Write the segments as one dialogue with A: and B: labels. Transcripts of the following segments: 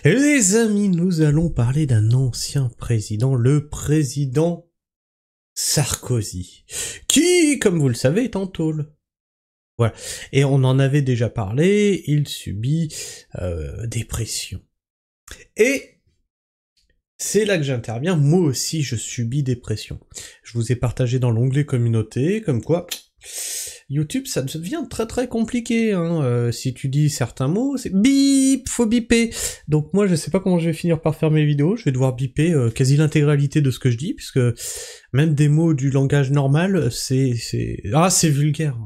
A: Les amis, nous allons parler d'un ancien président, le président Sarkozy, qui, comme vous le savez, est en tôle. Voilà. Et on en avait déjà parlé, il subit des pressions. Et c'est là que j'interviens, moi aussi je subis des pressions. Je vous ai partagé dans l'onglet communauté, comme quoi... YouTube, ça devient très très compliqué, hein. Si tu dis certains mots, c'est bip, faut biper. Donc moi, je sais pas comment je vais finir par faire mes vidéos, je vais devoir biper quasi l'intégralité de ce que je dis, puisque même des mots du langage normal, c'est vulgaire.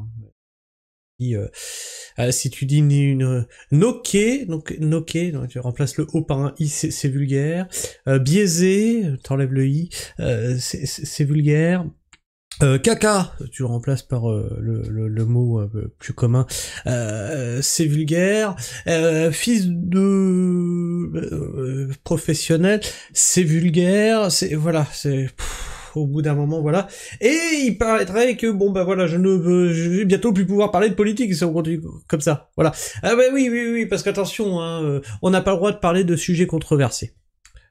A: Si tu dis une noqué, donc tu remplaces le O par un I, c'est vulgaire. Biaisé, t'enlèves le I, c'est vulgaire. Caca, tu remplaces par le mot plus commun, c'est vulgaire. Fils de professionnel, c'est vulgaire. C'est voilà, c'est au bout d'un moment, voilà. Et il paraîtrait que bon bah voilà, je vais bientôt plus pouvoir parler de politique si on continue comme ça. Voilà. Ah bah oui, parce qu'attention, hein, on n'a pas le droit de parler de sujets controversés.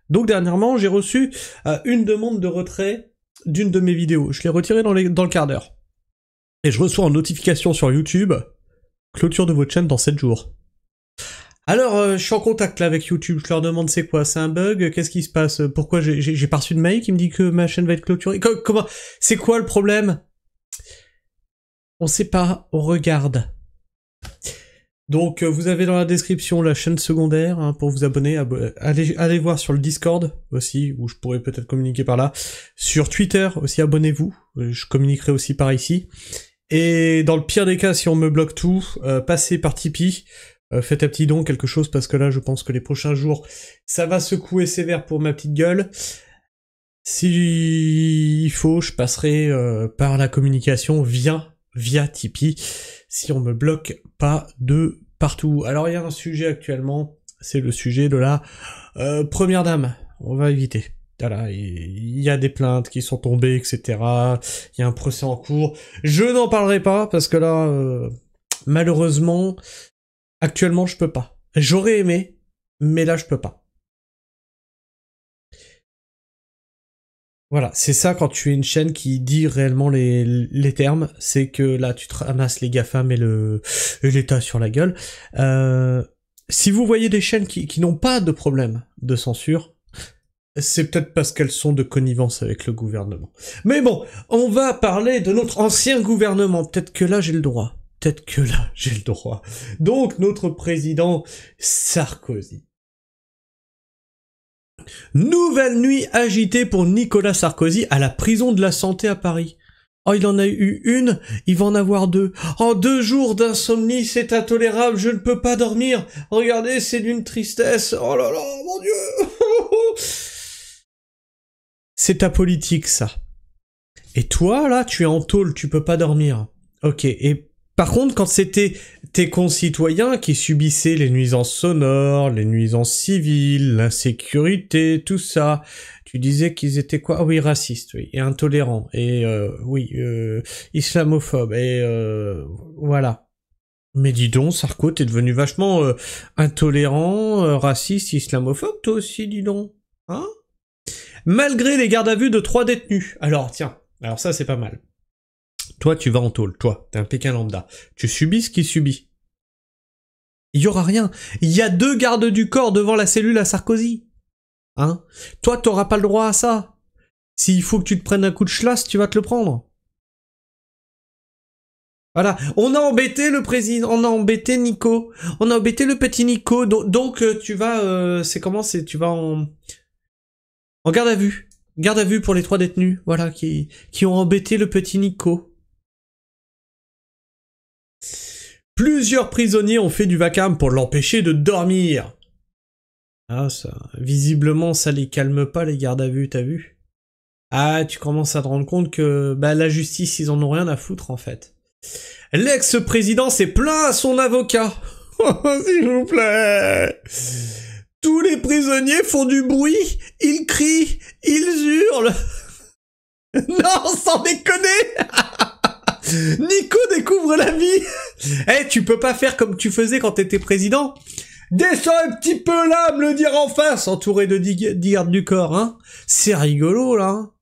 A: Donc dernièrement, j'ai reçu une demande de retrait d'une de mes vidéos. Je l'ai retirée dans le quart d'heure. Et je reçois en notification sur YouTube, clôture de votre chaîne dans 7 jours. Alors, je suis en contact là avec YouTube, je leur demande c'est quoi, c'est un bug, qu'est-ce qui se passe, pourquoi j'ai pas reçu de mail qui me dit que ma chaîne va être clôturée, comment, c'est quoi le problème? On sait pas, on regarde. Donc vous avez dans la description la chaîne secondaire hein, pour vous abonner, allez voir sur le Discord aussi, où je pourrais peut-être communiquer par là. Sur Twitter aussi, abonnez-vous, je communiquerai aussi par ici. Et dans le pire des cas, si on me bloque tout, passez par Tipeee, faites un petit don, quelque chose, parce que là je pense que les prochains jours, ça va secouer sévère pour ma petite gueule. S'il faut, je passerai par la communication via Tipeee, si on me bloque pas de partout. Alors il y a un sujet actuellement, c'est le sujet de la première dame, on va éviter. Voilà, il y a des plaintes qui sont tombées, etc. Il y a un procès en cours. Je n'en parlerai pas, parce que là, malheureusement, actuellement je peux pas. J'aurais aimé, mais là je peux pas. Voilà, c'est ça quand tu es une chaîne qui dit réellement les termes, c'est que là tu te ramasses les GAFAM et l'État sur la gueule. Si vous voyez des chaînes qui n'ont pas de problème de censure, c'est peut-être parce qu'elles sont de connivence avec le gouvernement. Mais bon, on va parler de notre ancien gouvernement, peut-être que là j'ai le droit. Donc notre président Sarkozy. Nouvelle nuit agitée pour Nicolas Sarkozy à la prison de la Santé à Paris. Oh, il en a eu une, il va en avoir deux. Oh, 2 jours d'insomnie, c'est intolérable, je ne peux pas dormir. Regardez, c'est d'une tristesse. Oh là là, mon Dieu. C'est ta politique, ça. Et toi, là, tu es en tôle, tu peux pas dormir. Ok, et par contre, quand c'était tes concitoyens qui subissaient les nuisances sonores, les nuisances civiles, l'insécurité, tout ça, tu disais qu'ils étaient quoi? Ah oui, racistes, oui, et intolérants, et islamophobes, et voilà. Mais dis donc, Sarko, t'es devenu vachement intolérant, raciste, islamophobe, toi aussi, dis donc. Hein? Malgré les gardes à vue de 3 détenus. Alors, tiens, alors ça, c'est pas mal. Toi, tu vas en tôle, toi, t'es un Pékin lambda. Tu subis ce qu'il subit. Il y aura rien. Il y a 2 gardes du corps devant la cellule à Sarkozy. Hein? Toi, t'auras pas le droit à ça. S'il faut que tu te prennes un coup de chlasse, tu vas te le prendre. Voilà. On a embêté le président, on a embêté Nico. On a embêté le petit Nico. Donc tu vas, tu vas en garde à vue. Garde à vue pour les 3 détenus, voilà, qui ont embêté le petit Nico. Plusieurs prisonniers ont fait du vacarme pour l'empêcher de dormir. Ah, ça, visiblement, ça les calme pas, les gardes à vue, t'as vu? Ah, tu commences à te rendre compte que, bah, la justice, ils en ont rien à foutre, en fait. L'ex-président s'est plaint à son avocat. Oh, s'il vous plaît. Tous les prisonniers font du bruit, ils crient, ils hurlent. Non, sans déconner. Nico découvre la vie. Eh, tu peux pas faire comme tu faisais quand t'étais président. Descends un petit peu là, me le dire en face, entouré de 10 gardes du corps, hein. C'est rigolo, là. Hein.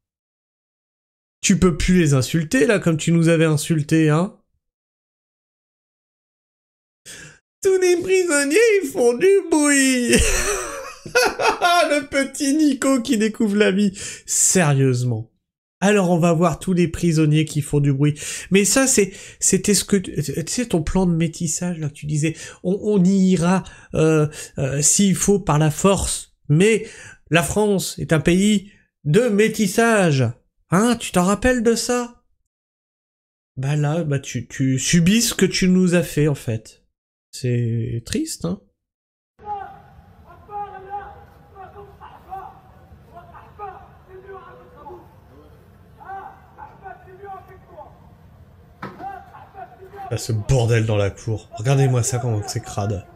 A: Tu peux plus les insulter, là, comme tu nous avais insultés, hein. Tous les prisonniers, ils font du bruit. Le petit Nico qui découvre la vie. Sérieusement. Alors on va voir tous les prisonniers qui font du bruit. Mais ça, c'était ce que... Tu sais, ton plan de métissage, là, tu disais, on y ira s'il faut par la force. Mais la France est un pays de métissage. Hein, tu t'en rappelles de ça? Bah là, bah tu subis ce que tu nous as fait, en fait. C'est triste, hein. Là, ce bordel dans la cour. Regardez-moi ça, comment c'est crade.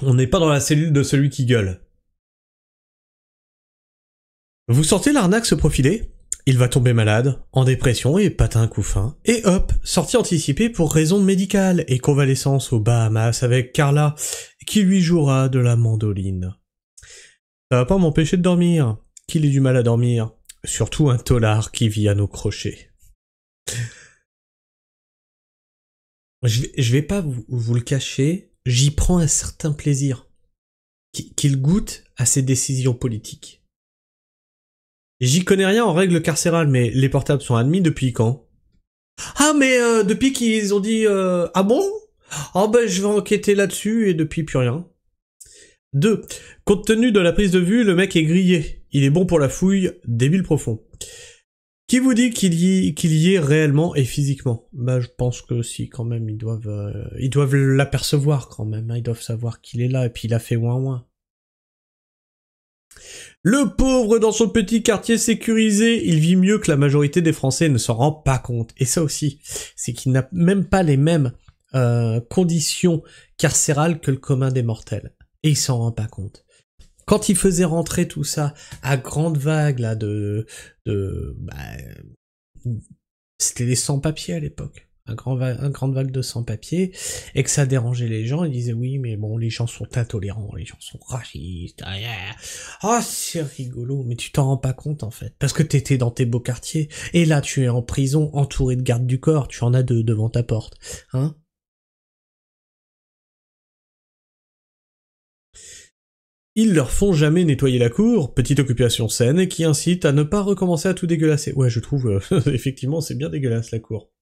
A: On n'est pas dans la cellule de celui qui gueule. Vous sentez l'arnaque se profiler? Il va tomber malade, en dépression et patin un coup fin. Et hop, sortie anticipée pour raison médicale et convalescence aux Bahamas avec Carla, qui lui jouera de la mandoline. Ça va pas m'empêcher de dormir, qu'il ait du mal à dormir. Surtout un tolard qui vit à nos crochets. Je vais pas vous le cacher, j'y prends un certain plaisir. Qu'il goûte à ses décisions politiques. J'y connais rien en règle carcérale, mais les portables sont admis depuis quand? Ah, mais depuis qu'ils ont dit ah bon? Ah ben je vais enquêter là-dessus et depuis plus rien. 2. Compte tenu de la prise de vue, le mec est grillé. Il est bon pour la fouille, débile profond. Qui vous dit qu'il y est réellement et physiquement? Bah je pense que si, quand même, ils doivent l'apercevoir quand même, hein, ils doivent savoir qu'il est là et puis il a fait ouin ouin. Le pauvre dans son petit quartier sécurisé, il vit mieux que la majorité des Français ne s'en rend pas compte. Et ça aussi, c'est qu'il n'a même pas les mêmes conditions carcérales que le commun des mortels. Et il s'en rend pas compte. Quand il faisait rentrer tout ça à grande vague là c'était les sans-papiers à l'époque. Un grande vague de sans-papiers, et que ça dérangeait les gens, ils disaient oui, mais bon, les gens sont intolérants, les gens sont racistes, ah, c'est rigolo, mais tu t'en rends pas compte, en fait, parce que t'étais dans tes beaux quartiers, et là, tu es en prison, entouré de gardes du corps, tu en as 2 devant ta porte, hein. Ils leur font jamais nettoyer la cour, petite occupation saine, qui incite à ne pas recommencer à tout dégueulasser. Ouais, je trouve, effectivement, c'est bien dégueulasse, la cour.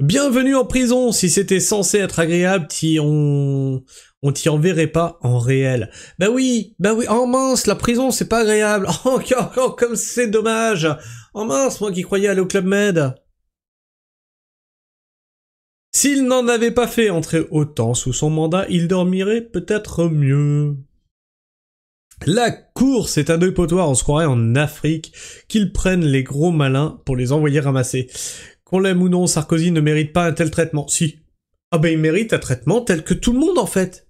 A: Bienvenue en prison, si c'était censé être agréable, on t'y enverrait pas en réel. Bah oui, oh mince, la prison c'est pas agréable, oh comme c'est dommage, oh mince, moi qui croyais aller au Club Med. S'il n'en avait pas fait entrer autant sous son mandat, il dormirait peut-être mieux. La cour, c'est un dépotoir, on se croirait en Afrique, qu'ils prennent les gros malins pour les envoyer ramasser. Qu'on l'aime ou non, Sarkozy ne mérite pas un tel traitement. Si. Ah ben il mérite un traitement tel que tout le monde en fait.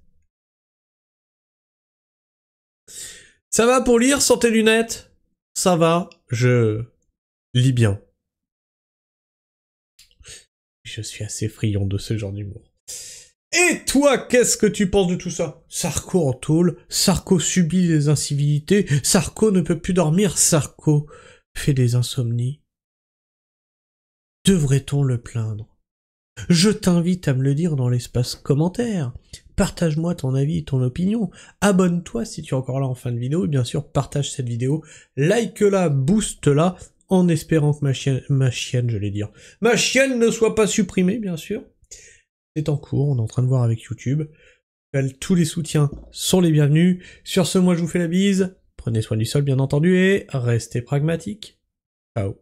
A: Ça va pour lire sans tes lunettes? Ça va, je lis bien. Je suis assez friand de ce genre d'humour. Et toi, qu'est-ce que tu penses de tout ça? Sarko en tôle, Sarko subit les incivilités, Sarko ne peut plus dormir, Sarko fait des insomnies. Devrait-on le plaindre? Je t'invite à me le dire dans l'espace commentaire. Partage-moi ton avis et ton opinion. Abonne-toi si tu es encore là en fin de vidéo. Et bien sûr, partage cette vidéo. Like-la, booste-la, en espérant que ma chienne ne soit pas supprimée, bien sûr. C'est en cours, on est en train de voir avec YouTube. Tous les soutiens sont les bienvenus. Sur ce, moi je vous fais la bise. Prenez soin du sol, bien entendu, et restez pragmatiques. Ciao.